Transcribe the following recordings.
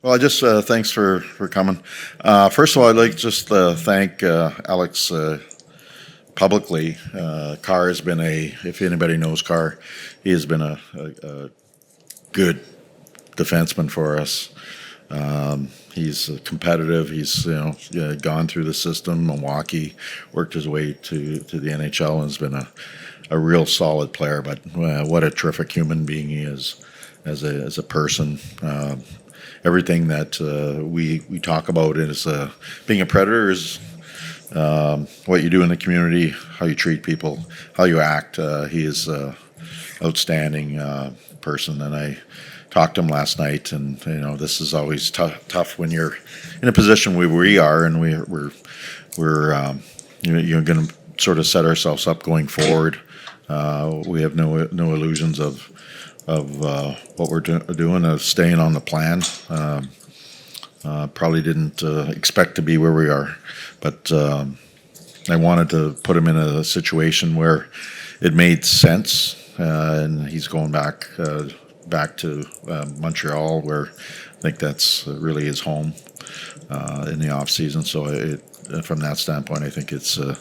Well, I just thanks for coming. First of all, I'd like to just thank Alex publicly. Carr has been if anybody knows Carr, he has been a good defenseman for us. He's competitive. He's gone through the system. Milwaukee, worked his way to the NHL, and has been a real solid player. But what a terrific human being he is as a person. Everything that we talk about is being a Predator is what you do in the community, how you treat people, how you act. He is an outstanding person, and I talked to him last night. And this is always tough when you're in a position where we are, and we're going to sort of set ourselves up going forward. We have no illusions of what we're doing, of staying on the plan. Probably didn't expect to be where we are, but I wanted to put him in a situation where it made sense, and he's going back to Montreal, where I think that's really his home in the off season. So from that standpoint, I think it's a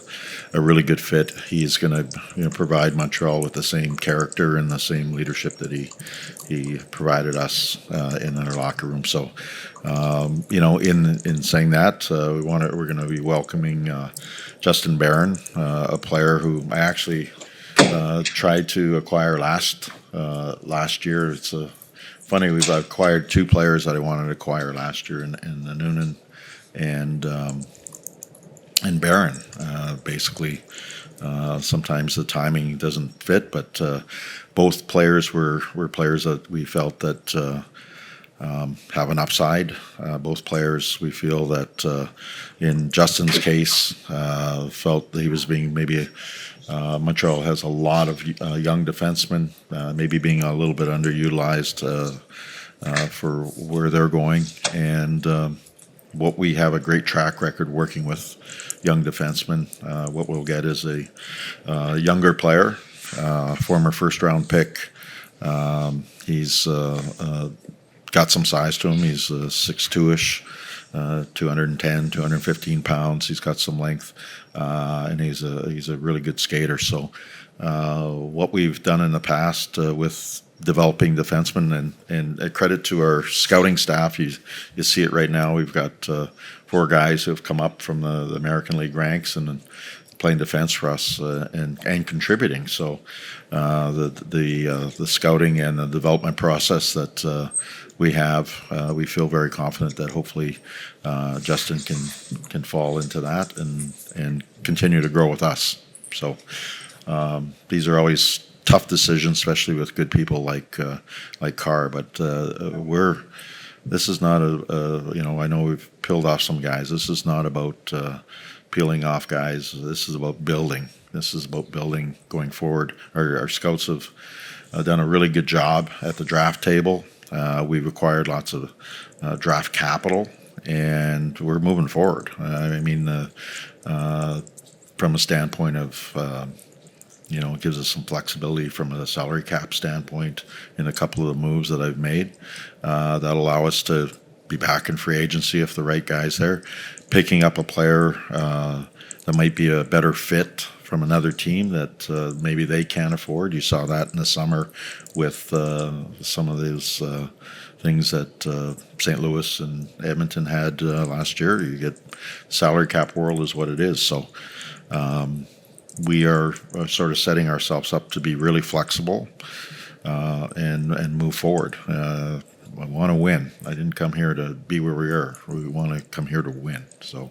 really good fit. He's going to provide Montreal with the same character and the same leadership that he provided us in our locker room. So in saying that, we're going to be welcoming Justin Barron, a player who I actually tried to acquire last year. It's funny, we've acquired two players that I wanted to acquire last year, in the Noonan and Barron. Basically, sometimes the timing doesn't fit, but both players were players that we felt that have an upside. Both players, we feel that in Justin's case, felt that he was being maybe Montreal has a lot of young defensemen, maybe being a little bit underutilized for where they're going, and what we have a great track record working with young defensemen. What we'll get is a younger player, former first-round pick. He's got some size to him. He's 6'2"-ish, 210, 215 pounds. He's got some length, and he's a really good skater. So what we've done in the past with developing defensemen, and a credit to our scouting staff, you see it right now. We've got 4 guys who have come up from the American League ranks and playing defense for us and contributing. So the scouting and the development process that we have, we feel very confident that hopefully Justin can fall into that and continue to grow with us. So these are always tough decisions, especially with good people like Carr. But this is not I know we've peeled off some guys. This is not about peeling off guys. This is about building. This is about building going forward. Our scouts have done a really good job at the draft table. We've acquired lots of draft capital, and we're moving forward. From a standpoint of it gives us some flexibility from a salary cap standpoint in a couple of the moves that I've made that allow us to be back in free agency if the right guy's there. Picking up a player that might be a better fit from another team that maybe they can't afford. You saw that in the summer with some of those things that St. Louis and Edmonton had last year. You get salary cap world is what it is. So we are sort of setting ourselves up to be really flexible and move forward. I want to win. I didn't come here to be where we are. We want to come here to win. So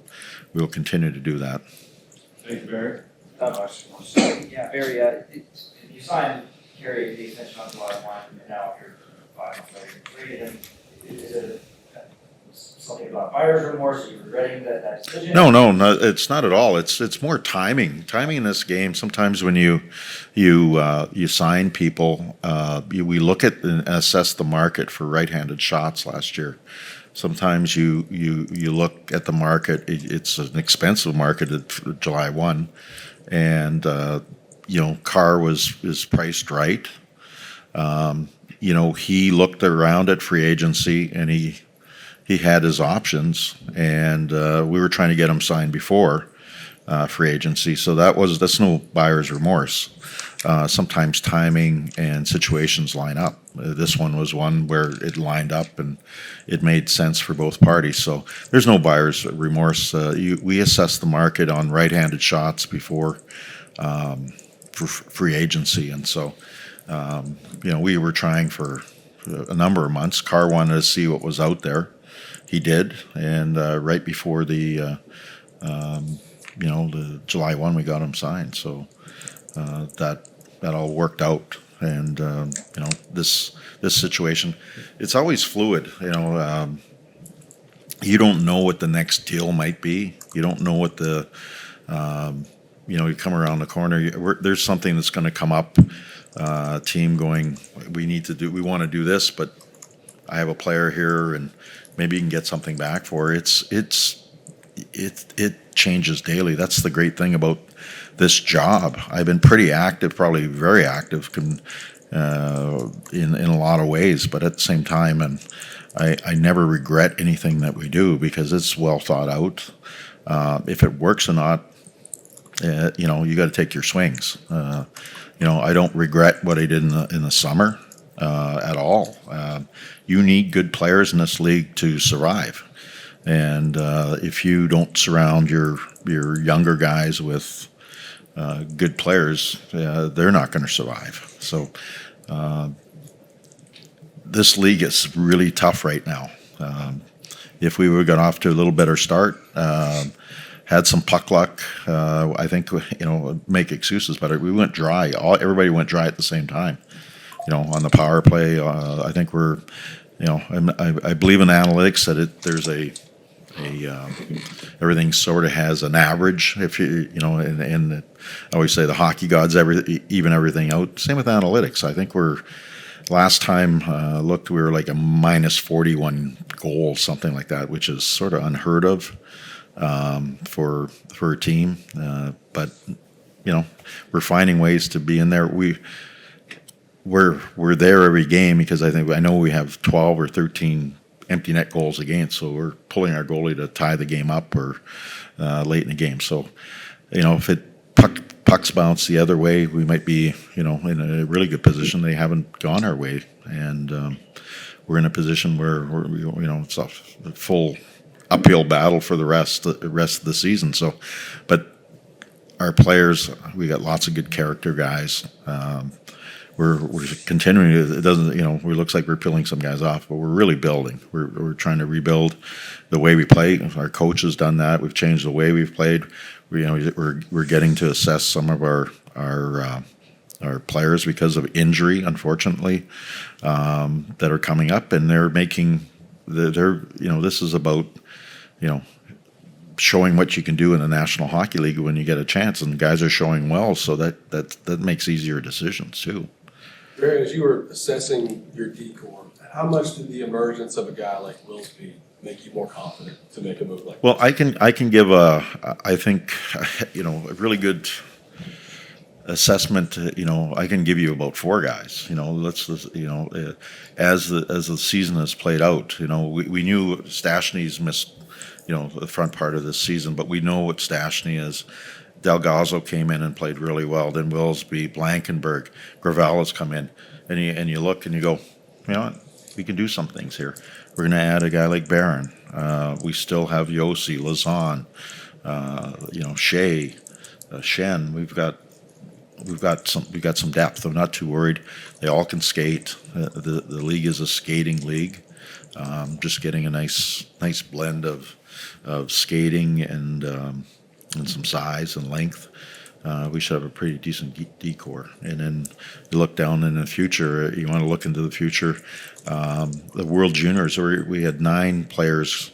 we will continue to do that. Thank you, Barry. Yeah, Barry, you signed Carey the extension on July 1, and now after 5 months later, you traded him. Is it something about buyer's remorse? Are you regretting that decision? No, it's not at all. It's more timing. Timing in this game. Sometimes when you sign people, we look at and assess the market for right-handed shots last year. Sometimes you look at the market. It's an expensive market at July 1, and Carr is priced right. He looked around at free agency, and he had his options, and we were trying to get him signed before free agency. So that's no buyer's remorse. Sometimes timing and situations line up. This one was one where it lined up and it made sense for both parties. So there's no buyer's remorse. We assess the market on right-handed shots before for free agency, and so we were trying for a number of months. Carr wanted to see what was out there. He did, and right before the July 1, we got him signed. So that all worked out. And this situation, it's always fluid. You don't know what the next deal might be. You don't know what the you come around the corner. There's something that's going to come up. Team going, we want to do this, but I have a player here, and maybe you can get something back for it. It changes daily. That's the great thing about this job. I've been pretty active, probably very active in a lot of ways, but at the same time, and I never regret anything that we do because it's well thought out. If it works or not, you got to take your swings. I don't regret what I did in the summer at all. You need good players in this league to survive. And if you don't surround your younger guys with good players, they're not going to survive. So this league is really tough right now. If we would have got off to a little better start, had some puck luck, I think make excuses, but we went dry. Everybody went dry at the same time. On the power play, I think we're, I believe in analytics that there's everything sort of has an average. If and I always say the hockey gods even everything out. Same with analytics. I think last time looked, we were like a minus 41 goals, something like that, which is sort of unheard of for a team. But we're finding ways to be in there. We're there every game because I know we have 12 or 13 empty net goals against, so we're pulling our goalie to tie the game up or late in the game. So, if pucks bounce the other way, we might be, in a really good position. They haven't gone our way, and we're in a position where it's a full uphill battle for the rest of the season. So, but our players, we got lots of good character guys. We're continuing. It doesn't, it looks like we're peeling some guys off, but we're really building. We're trying to rebuild the way we play. Our coach has done that. We've changed the way we've played. We're getting to assess some of our players because of injury, unfortunately, that are coming up, and they're making. This is about, showing what you can do in the National Hockey League when you get a chance, and the guys are showing well, so that makes easier decisions too. Barry, as you were assessing your D-core, how much did the emergence of a guy like Wilsby make you more confident to make a move like Well, this? I can give a really good assessment. I can give you about 4 guys. As the season has played out, we knew Stastny's missed the front part of this season, but we know what Stastny is. Delgado came in and played really well. Then Wilsby, Blankenberg, Gravel's come in, and you look and you go, we can do some things here. We're going to add a guy like Barron. We still have Yossi, Lazan, Shea, Shen. We've got some depth. I'm not too worried. They all can skate. The league is a skating league. Just getting a nice blend of skating and some size and length. We should have a pretty decent decor. And then you look down in the future. You want to look into the future. The World Juniors, we had 9 players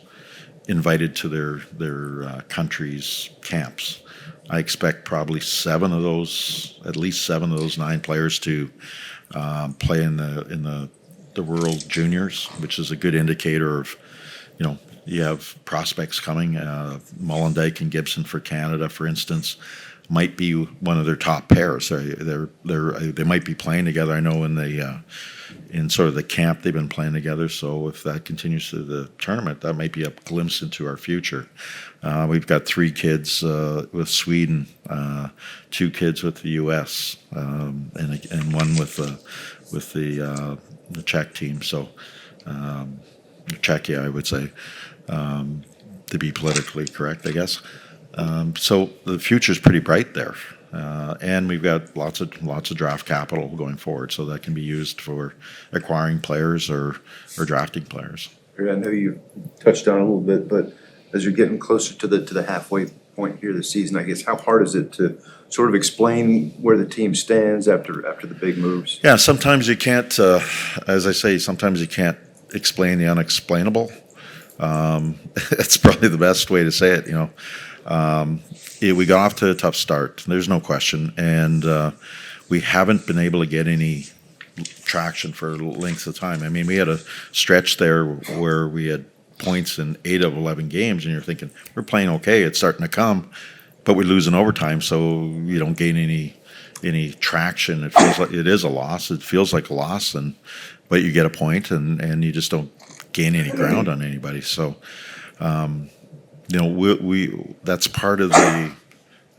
invited to their country's camps. I expect probably at least 7 of those 9 players to play in the World Juniors, which is a good indicator of, you have prospects coming, Mollendijk and Gibson for Canada, for instance. might be one of their top pairs. They might be playing together. I know in sort of the camp they've been playing together. So if that continues to the tournament, that might be a glimpse into our future. We've got 3 kids with Sweden, 2 kids with the U.S., and one with the Czech team. So Czechia, I would say, to be politically correct, I guess. So the future's pretty bright there, and we've got lots of draft capital going forward, so that can be used for acquiring players or drafting players. I know you touched on it a little bit, but as you're getting closer to the halfway point here this season, I guess how hard is it to sort of explain where the team stands after the big moves? Yeah, sometimes you can't, as I say, sometimes you can't explain the unexplainable. That's probably the best way to say it. We got off to a tough start. There's no question, and we haven't been able to get any traction for lengths of time. I mean, we had a stretch there where we had points in 8 of 11 games, and you're thinking we're playing okay. It's starting to come, but we lose in overtime, so you don't gain any traction. It feels like it is a loss. It feels like a loss, but you get a point, and you just don't gain any ground on anybody. So, we that's part of the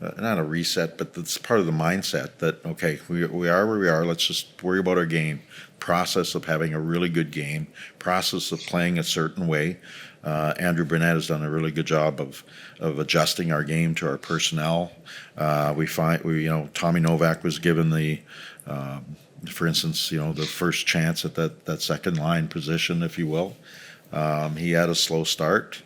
not a reset, but that's part of the mindset that okay, we are where we are. Let's just worry about our game. Process of having a really good game. Process of playing a certain way. Andrew Burnett has done a really good job of adjusting our game to our personnel. Tommy Novak was given for instance, the first chance at that second line position, if you will. He had a slow start.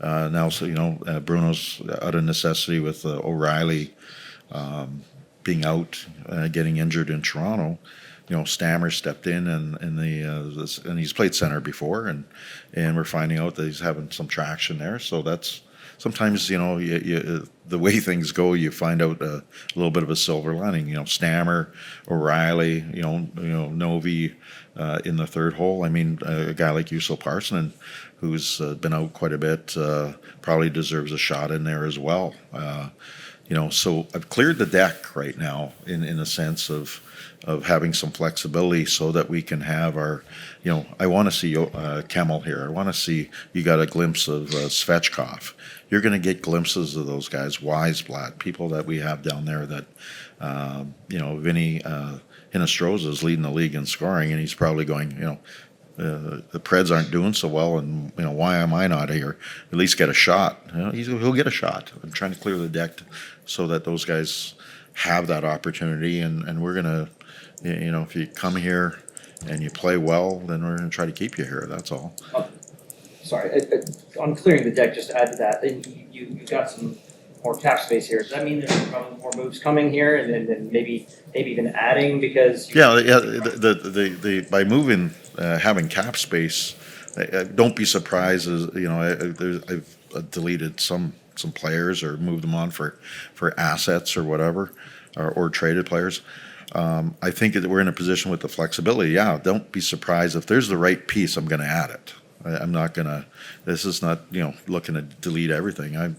Now, Bruno's out of necessity with O'Reilly being out, getting injured in Toronto. Stammer stepped in and he's played center before, and we're finding out that he's having some traction there. So that's sometimes the way things go, you find out a little bit of a silver lining. Stammer, O'Reilly, Novi in the third hole. I mean, a guy like Juuso Parssinen, who's been out quite a bit, probably deserves a shot in there as well. So I've cleared the deck right now in a sense of having some flexibility so that we can have our, I want to see Kemmel here. I want to see, you got a glimpse of Svechkov. You're going to get glimpses of those guys, Weisblatt, people that we have down there that, Vinny Hinostroza is leading the league in scoring, and he's probably going, the Preds aren't doing so well, and why am I not here? At least get a shot. He'll get a shot. I'm trying to clear the deck so that those guys have that opportunity, and we're gonna, if you come here and you play well, then we're gonna try to keep you here. That's all. Sorry, on clearing the deck, just to add to that, you got some more cap space here. Does that mean there's probably more moves coming here, and then maybe even adding because? The by moving, having cap space, don't be surprised. I've deleted some players or moved them on for assets or whatever, or traded players. I think that we're in a position with the flexibility. Yeah, don't be surprised if there's the right piece. I'm going to add it. I'm not gonna. This is not looking to delete everything. I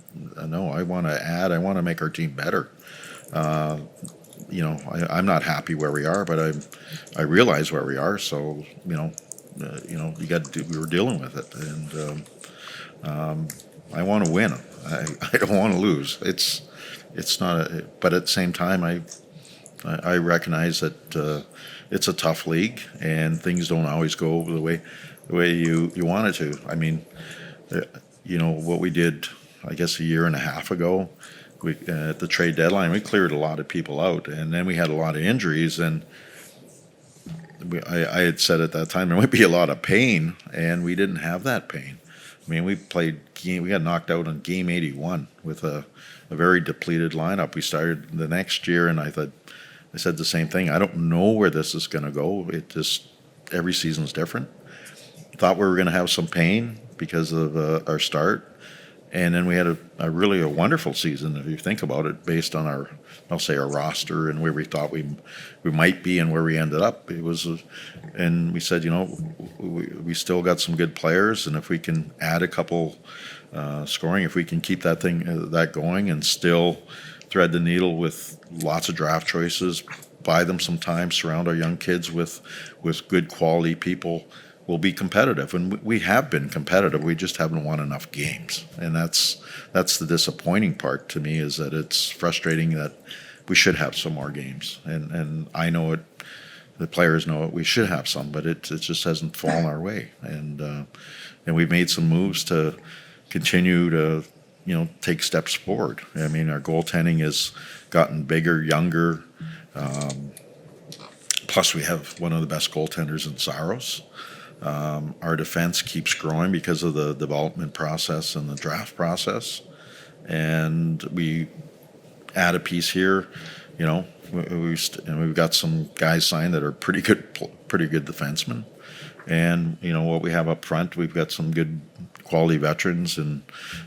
know I want to add. I want to make our team better. I'm not happy where we are, but I realize where we are. So you got to do. We were dealing with it, and I want to win. I don't want to lose. It's not. But at the same time, I recognize that it's a tough league, and things don't always go the way you want it to. I mean, what we did, I guess, a year and a half ago, at the trade deadline, we cleared a lot of people out, and then we had a lot of injuries, and I had said at that time there might be a lot of pain, and we didn't have that pain. I mean, we got knocked out on game 81 with a very depleted lineup. We started the next year, and I said the same thing. I don't know where this is going to go. Every season's different. Thought we were going to have some pain because of our start, and then we had a really wonderful season if you think about it, based on our roster and where we thought we might be and where we ended up. And we said, we still got some good players, and if we can add a couple scoring, if we can keep that going and still thread the needle with lots of draft choices, buy them some time, surround our young kids with good quality people. We'll be competitive, and we have been competitive. We just haven't won enough games, and that's the disappointing part to me. Is that it's frustrating that we should have some more games, and I know it. The players know it. We should have some, but it just hasn't fallen our way, and we've made some moves to continue to take steps forward. I mean, our goaltending has gotten bigger, younger. Plus, we have one of the best goaltenders in Saros. Our defense keeps growing because of the development process and the draft process, and we add a piece here. We've got some guys signed that are pretty good defensemen, and what we have up front, we've got some good quality veterans, and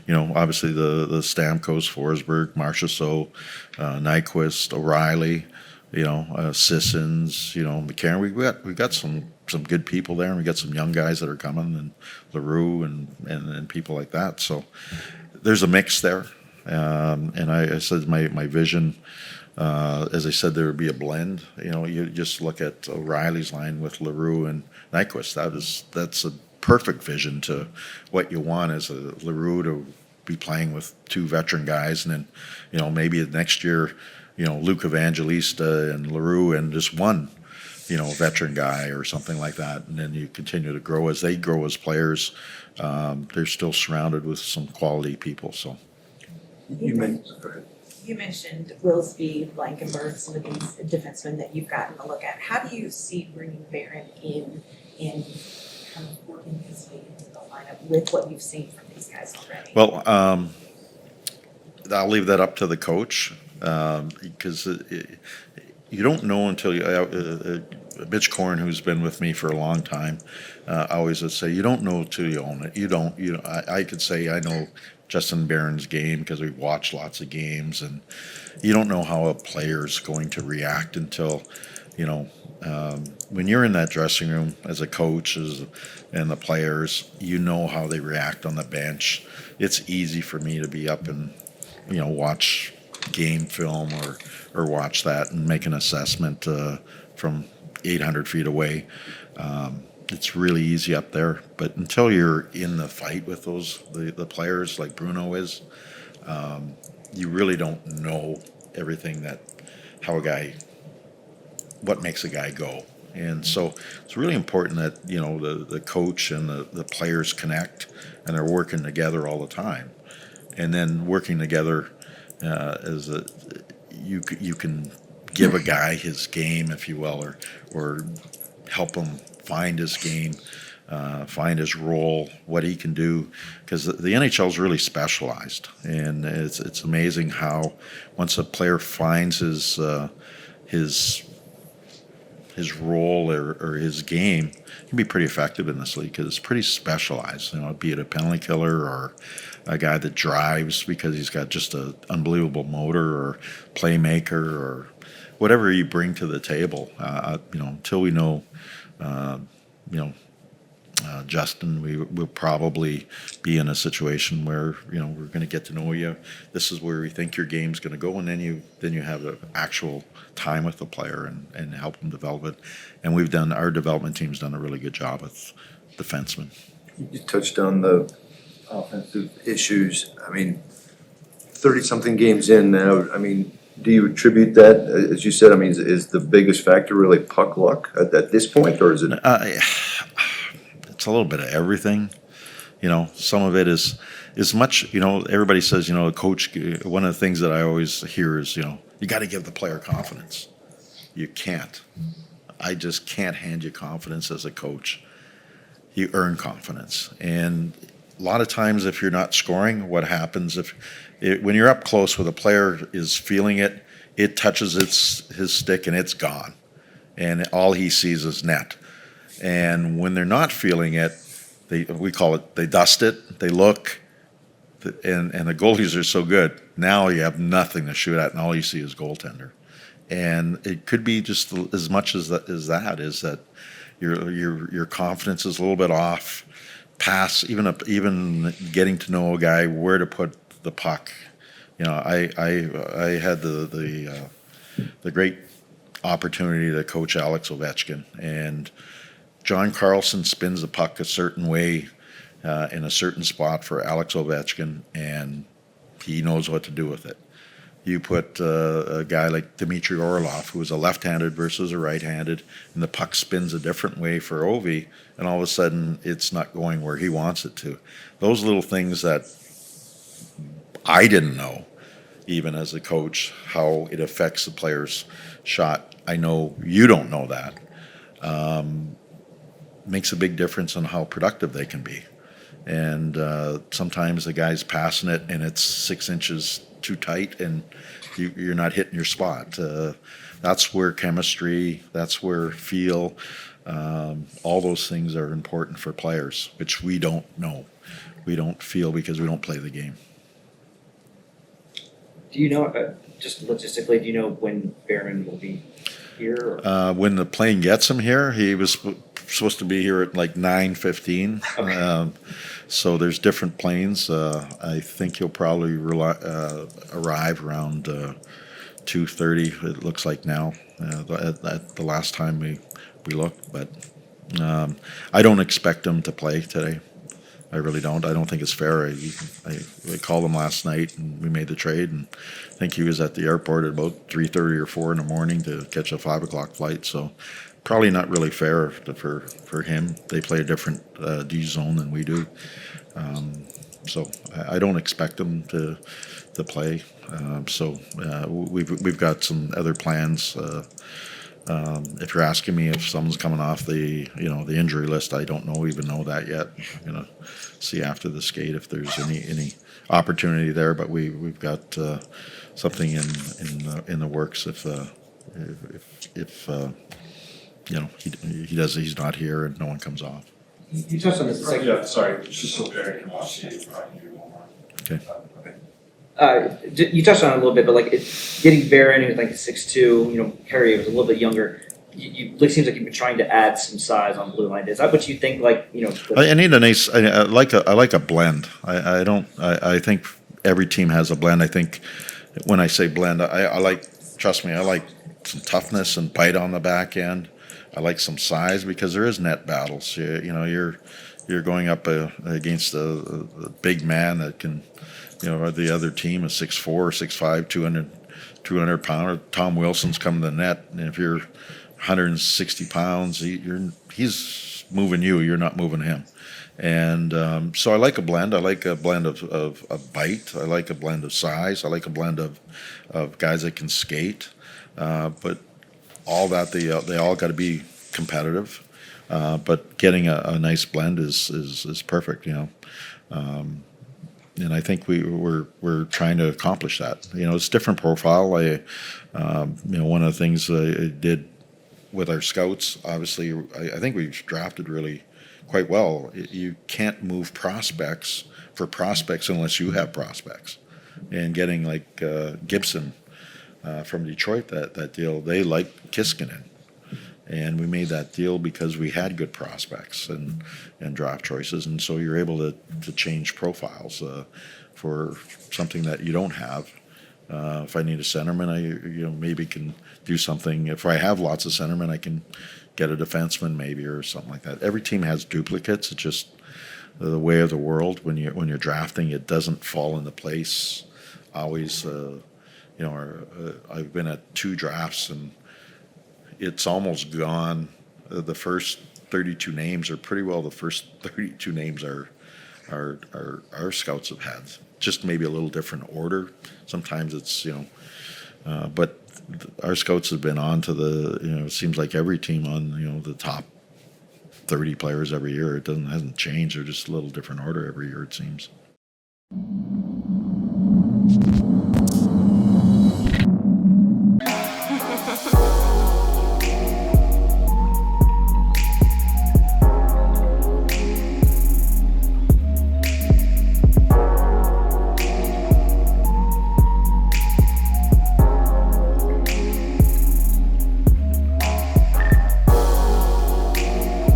obviously the Stamkos, Forsberg, Marchessault, Nyquist, O'Reilly, Sissons, McCarron. We've got some good people there, and we got some young guys that are coming, and LaRue and people like that. So there's a mix there, and I said my vision. As I said, there would be a blend. You just look at O'Reilly's line with LaRue and Nyquist. That's a perfect vision to what you want as a LaRue to be playing with two veteran guys, and then maybe next year, Luke Evangelista and LaRue and just one veteran guy or something like that, and then you continue to grow as they grow as players. They're still surrounded with some quality people. So You mentioned, go ahead. You mentioned Willsby, Blankenberg, some of these defensemen that you've gotten to look at. How do you see bringing Barron in and kind of working his way into the lineup with what you've seen from these guys already? Well, I'll leave that up to the coach, because you don't know until you. Mitch Korn, who's been with me for a long time, I always would say you don't know till you own it. You don't. I could say I know Justin Barron's game because we've watched lots of games, and you don't know how a player's going to react until when you're in that dressing room as a coach and the players, how they react on the bench. It's easy for me to be up and watch game film or watch that and make an assessment from 800 feet away. It's really easy up there, but until you're in the fight with the players like Bruno is, you really don't know everything what makes a guy go. And so it's really important that the coach and the players connect, and they're working together all the time, and then working together you can give a guy his game, if you will, or help him find his game, find his role, what he can do, because the NHL is really specialized, and it's amazing how once a player finds his role or his game, he can be pretty effective in this league because it's pretty specialized. Be it a penalty killer or a guy that drives because he's got just an unbelievable motor, or playmaker, or whatever you bring to the table. Until we know, Justin, we'll probably be in a situation where we're going to get to know you. This is where we think your game's going to go, and then you have the actual time with the player and help them develop it. And our development team's done a really good job with defensemen. You touched on the offensive issues. 30-something games in now. Do you attribute that, as you said? Is the biggest factor really puck luck at this point, or is it? It's a little bit of everything. Some of it is much. Everybody says, a coach. One of the things that I always hear is, you got to give the player confidence. You can't. I just can't hand you confidence as a coach. You earn confidence, and a lot of times, if you're not scoring, what happens when you're up close with a player is feeling it, it touches his stick and it's gone, and all he sees is net. And when they're not feeling it, we call it, they dust it, they look, and the goalies are so good. Now you have nothing to shoot at, and all you see is goaltender. And it could be just as much as that your confidence is a little bit off. Pass, even getting to know a guy, where to put the puck, You know, I had the great opportunity to coach Alex Ovechkin, and John Carlson spins the puck a certain way in a certain spot for Alex Ovechkin, and he knows what to do with it. You put a guy like Dmitry Orlov, who is a left-handed versus a right-handed, and the puck spins a different way for Ovi, and all of a sudden it's not going where he wants it to. Those little things that I didn't know, even as a coach, how it affects the player's shot. I know you don't know that. Makes a big difference on how productive they can be. And sometimes the guy's passing it and it's 6 inches too tight and you're not hitting your spot. That's where chemistry, that's where feel, all those things are important for players, which we don't know. We don't feel because we don't play the game. Do you know, just logistically, do you know when Barron will be here? Or? When the plane gets him here, he was supposed to be here at like 9:15. Okay. So there's different planes. I think he'll probably arrive around 2:30. It looks like now. At the last time we looked, but I don't expect him to play today. I really don't. I don't think it's fair. I called him last night and we made the trade, and I think he was at the airport at about 3:30 or 4 in the morning to catch a 5 o'clock flight. So probably not really fair for him. They play a different D zone than we do. So I don't expect him to play. We've got some other plans. If you're asking me if someone's coming off the injury list, I don't even know that yet. I'm gonna see after the skate if there's any opportunity there. But we've got something in the works if he's not here and no one comes off. You touched on this a second. Yeah, sorry, just so Barry can watch it, I can do one more. Okay. You touched on it a little bit, but like getting Barron, who's like 6'2", Harry was a little bit younger. It seems like you've been trying to add some size on blue line. Is that what you think? I need a nice. I like a blend. I think every team has a blend. I think when I say blend, I like. Trust me, I like some toughness and bite on the back end. I like some size because there is net battles. You're going up against a big man that can. The other team is 6'4", 6'5", 200 pounder. Tom Wilson's coming to the net, and if you're 160 pounds, he's moving you. You're not moving him. And so I like a blend. I like a blend of bite. I like a blend of size. I like a blend of guys that can skate. But all that they all got to be competitive. But getting a nice blend is perfect. And I think we're trying to accomplish that. It's a different profile. One of the things I did with our scouts, obviously, I think we've drafted really quite well. You can't move prospects for prospects unless you have prospects. And getting like Gibson from Detroit, that deal, they like Kiskinen. And we made that deal because we had good prospects and draft choices, and so you're able to change profiles for something that you don't have. If I need a centerman, I maybe can do something. If I have lots of centermen, I can get a defenseman maybe or something like that. Every team has duplicates. It's just the way of the world. When you're drafting, it doesn't fall into place always. I've been at 2 drafts and it's almost gone. The first 32 names are pretty well the first 32 names our scouts have had. Just maybe a little different order. Sometimes it's but our scouts have been on to the it seems like every team on the top 30 players every year. It hasn't changed. They're just a little different order every year, it seems.